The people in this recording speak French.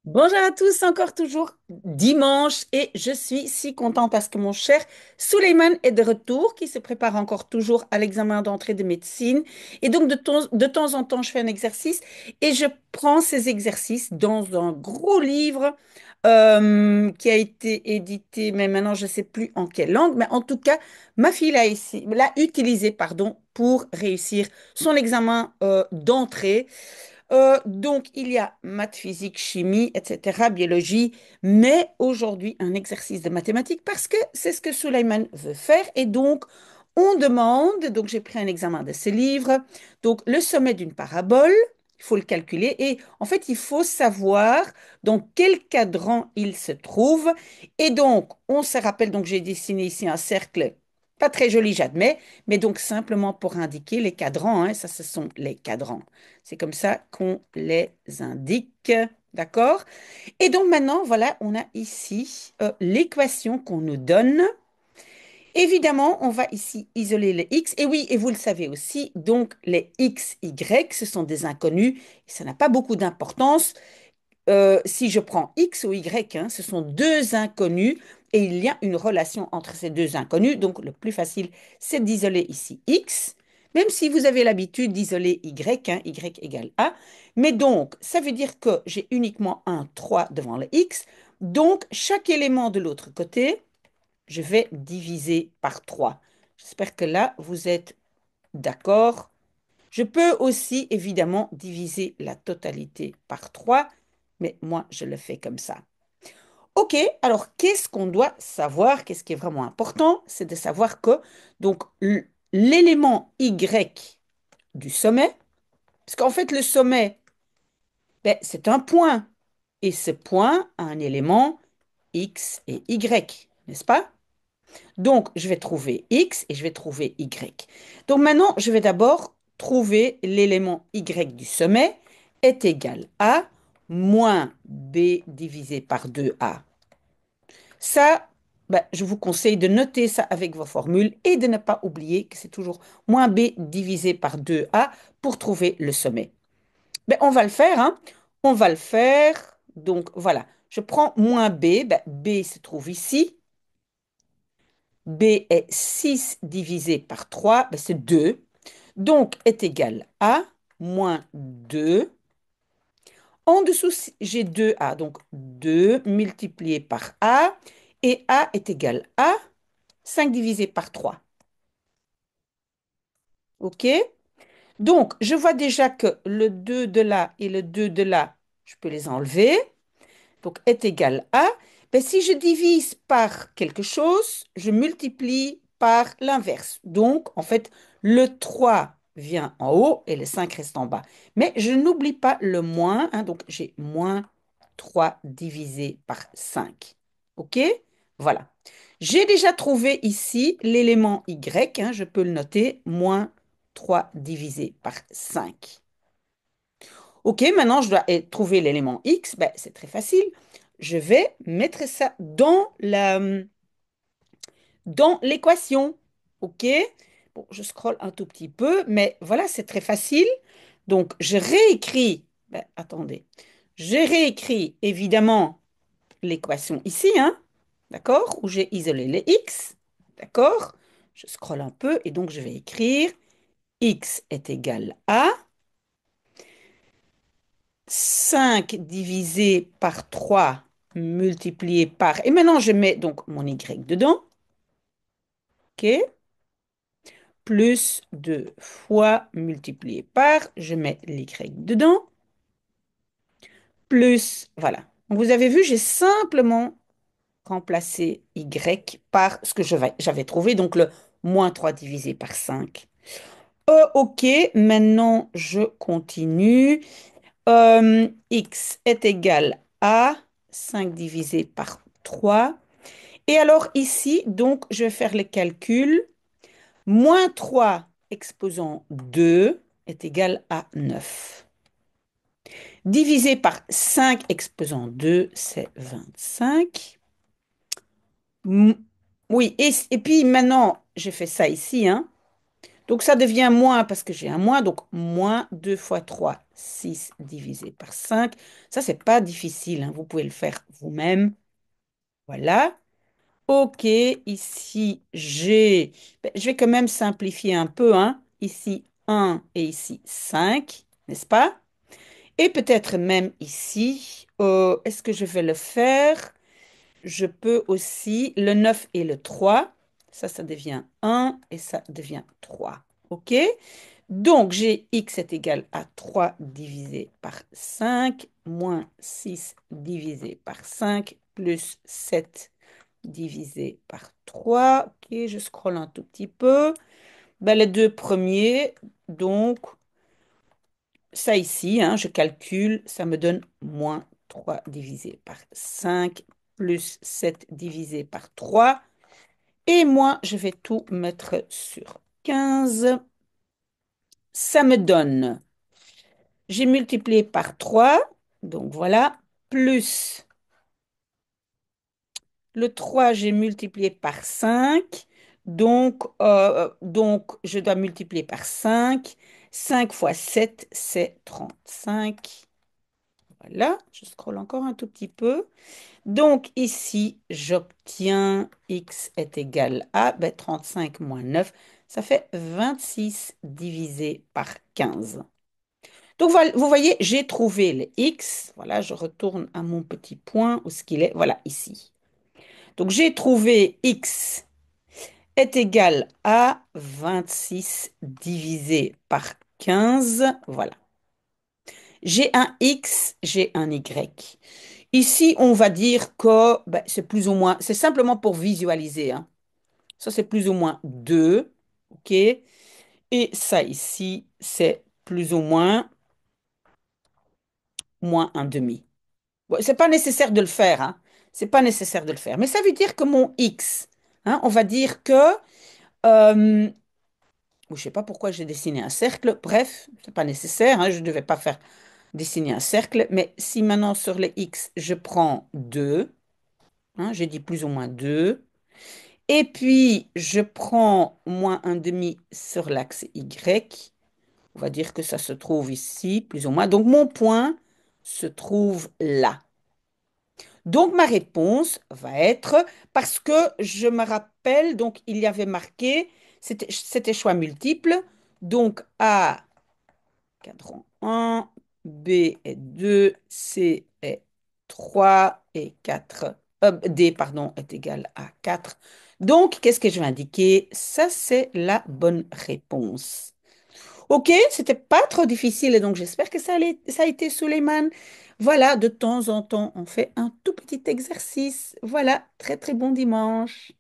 Bonjour à tous, encore toujours dimanche et je suis si content parce que mon cher Suleiman est de retour, qui se prépare encore toujours à l'examen d'entrée de médecine. Et donc de temps en temps, je fais un exercice et je prends ces exercices dans un gros livre qui a été édité, mais maintenant je ne sais plus en quelle langue, mais en tout cas, ma fille l'a utilisé, pardon, pour réussir son examen d'entrée. Donc, il y a maths, physique, chimie, etc., biologie, mais aujourd'hui, un exercice de mathématiques parce que c'est ce que Suleiman veut faire. Et donc, on demande, donc j'ai pris un examen de ce livre, donc le sommet d'une parabole, il faut le calculer et en fait, il faut savoir dans quel cadran il se trouve. Et donc, on se rappelle, donc j'ai dessiné ici un cercle, pas très joli, j'admets, mais donc simplement pour indiquer les cadrans, hein, ça, ce sont les cadrans. C'est comme ça qu'on les indique. D'accord? Et donc maintenant, voilà, on a ici l'équation qu'on nous donne. Évidemment, on va ici isoler les x. Et oui, et vous le savez aussi, donc les x, y, ce sont des inconnus. Et ça n'a pas beaucoup d'importance. Si je prends x ou y, hein, ce sont deux inconnus. Et il y a une relation entre ces deux inconnus. Donc le plus facile, c'est d'isoler ici x. Même si vous avez l'habitude d'isoler y, hein, y égale a. Mais donc, ça veut dire que j'ai uniquement un 3 devant le x. Donc, chaque élément de l'autre côté, je vais diviser par 3. J'espère que là, vous êtes d'accord. Je peux aussi, évidemment, diviser la totalité par 3, mais moi, je le fais comme ça. OK, alors qu'est-ce qu'on doit savoir? Qu'est-ce qui est vraiment important? C'est de savoir que donc l'élément Y du sommet, parce qu'en fait, le sommet, ben, c'est un point, et ce point a un élément X et Y, n'est-ce pas? Donc, je vais trouver X et je vais trouver Y. Donc maintenant, je vais d'abord trouver l'élément Y du sommet est égal à moins B divisé par 2A. Ça, ben, je vous conseille de noter ça avec vos formules et de ne pas oublier que c'est toujours moins B divisé par 2A pour trouver le sommet. Ben, on va le faire, hein. On va le faire. Donc voilà, je prends moins B. Ben, B se trouve ici. B est 6 divisé par 3, ben c'est 2. Donc est égal à moins 2. En dessous, j'ai 2A. Donc 2 multiplié par A. Et A est égal à 5 divisé par 3. OK? Donc, je vois déjà que le 2 de là et le 2 de là, je peux les enlever. Donc, est égal à. Ben, si je divise par quelque chose, je multiplie par l'inverse. Donc, en fait, le 3 vient en haut et le 5 reste en bas. Mais je n'oublie pas le moins, hein, donc j'ai moins 3 divisé par 5. OK? Voilà. J'ai déjà trouvé ici l'élément Y, hein, je peux le noter, moins 3 divisé par 5. OK, maintenant je dois trouver l'élément X. Ben, c'est très facile. Je vais mettre ça dans l'équation. OK? Bon, je scrolle un tout petit peu, mais voilà, c'est très facile. Donc, je réécris. Ben, attendez. Je réécris évidemment l'équation ici, hein? D'accord? Où j'ai isolé les X. D'accord? Je scrolle un peu et donc je vais écrire X est égal à 5 divisé par 3 multiplié par... Et maintenant, je mets donc mon Y dedans. OK? Plus 2 fois multiplié par, je mets l'Y dedans. Plus, voilà. Donc, vous avez vu, j'ai simplement remplacé Y par ce que j'avais trouvé, donc le moins 3 divisé par 5. OK, maintenant, je continue. X est égal à 5 divisé par 3. Et alors ici, donc, je vais faire le calcul. Moins 3 exposant 2 est égal à 9. Divisé par 5 exposant 2, c'est 25. Mm, Oui, et puis maintenant, j'ai fait ça ici, hein. Donc ça devient moins parce que j'ai un moins, donc moins 2 fois 3, 6 divisé par 5. Ça, c'est pas difficile, hein, vous pouvez le faire vous-même. Voilà. Ok, ici je vais quand même simplifier un peu, hein. Ici 1 et ici 5, n'est-ce pas? Et peut-être même ici, est-ce que je vais le faire? Je peux aussi le 9 et le 3. Ça devient 1 et ça devient 3. Ok? Donc, j'ai x est égal à 3 divisé par 5 moins 6 divisé par 5 plus 7 divisé par 3. Ok, je scrolle un tout petit peu. Ben, les deux premiers, donc ça ici, hein, je calcule, ça me donne moins 3 divisé par 5 plus 7 divisé par 3. Et moi, je vais tout mettre sur 15. Ça me donne, j'ai multiplié par 3, donc voilà, plus le 3, j'ai multiplié par 5, donc je dois multiplier par 5. 5 fois 7, c'est 35. Voilà, je scrolle encore un tout petit peu. Donc ici, j'obtiens x est égal à 35 moins 9, ça fait 26 divisé par 15. Donc voilà, vous voyez, j'ai trouvé le x. Voilà, je retourne à mon petit point où ce qu'il est. Voilà, ici. Donc j'ai trouvé x est égal à 26 divisé par 15. Voilà. J'ai un x, j'ai un y. Ici, on va dire que ben, c'est plus ou moins, c'est simplement pour visualiser, hein. Ça, c'est plus ou moins 2, OK? Et ça ici, c'est plus ou moins un demi. Bon, c'est pas nécessaire de le faire, hein. C'est pas nécessaire de le faire. Mais ça veut dire que mon x, hein, on va dire que, euh, je sais pas pourquoi j'ai dessiné un cercle. Bref, c'est pas nécessaire, hein, je ne devais pas faire dessiner un cercle. Mais si maintenant sur les x, je prends 2, hein, j'ai dit plus ou moins 2. Et puis, je prends moins un demi sur l'axe Y. On va dire que ça se trouve ici, plus ou moins. Donc, mon point se trouve là. Donc, ma réponse va être, parce que je me rappelle, donc il y avait marqué, c'était choix multiple. Donc, A, cadran 1, B est 2, C est 3 et 4. D, pardon, est égal à 4. Donc, qu'est-ce que je vais indiquer? Ça, c'est la bonne réponse. Ok, c'était pas trop difficile et donc j'espère que ça a été Suleiman. Voilà, de temps en temps, on fait un tout petit exercice. Voilà, très très bon dimanche.